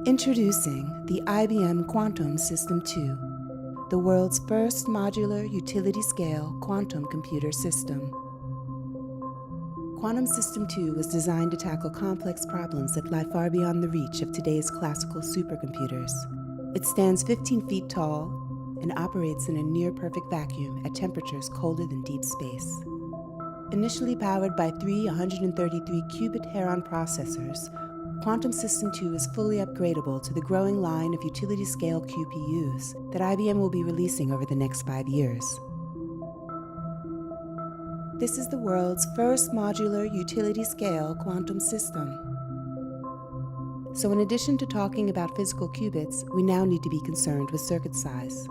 Introducing the IBM Quantum System 2, the world's first modular utility-scale quantum computer system. Quantum System 2 was designed to tackle complex problems that lie far beyond the reach of today's classical supercomputers. It stands 15 feet tall and operates in a near-perfect vacuum at temperatures colder than deep space. Initially powered by three 133-qubit Heron processors, Quantum System 2 is fully upgradable to the growing line of utility-scale QPUs that IBM will be releasing over the next 5 years. This is the world's first modular utility-scale quantum system. So in addition to talking about physical qubits, we now need to be concerned with circuit size.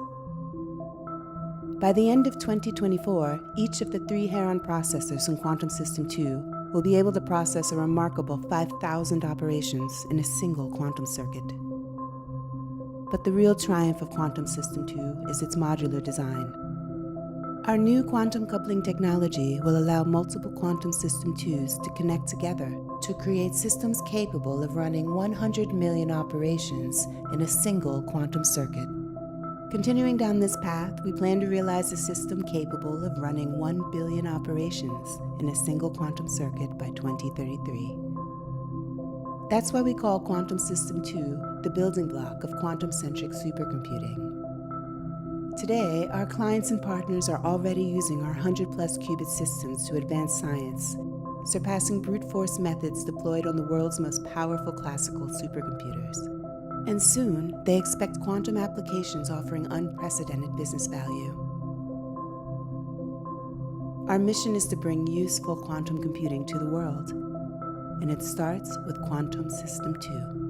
By the end of 2024, each of the three Heron processors in Quantum System 2 will be able to process a remarkable 5,000 operations in a single quantum circuit. But the real triumph of Quantum System 2 is its modular design. Our new quantum coupling technology will allow multiple Quantum System 2s to connect together to create systems capable of running 100 million operations in a single quantum circuit. Continuing down this path, we plan to realize a system capable of running 1 billion operations in a single quantum circuit by 2033. That's why we call Quantum System 2 the building block of quantum-centric supercomputing. Today, our clients and partners are already using our 100-plus qubit systems to advance science, surpassing brute force methods deployed on the world's most powerful classical supercomputers. And soon, they expect quantum applications offering unprecedented business value. Our mission is to bring useful quantum computing to the world, and it starts with Quantum System 2.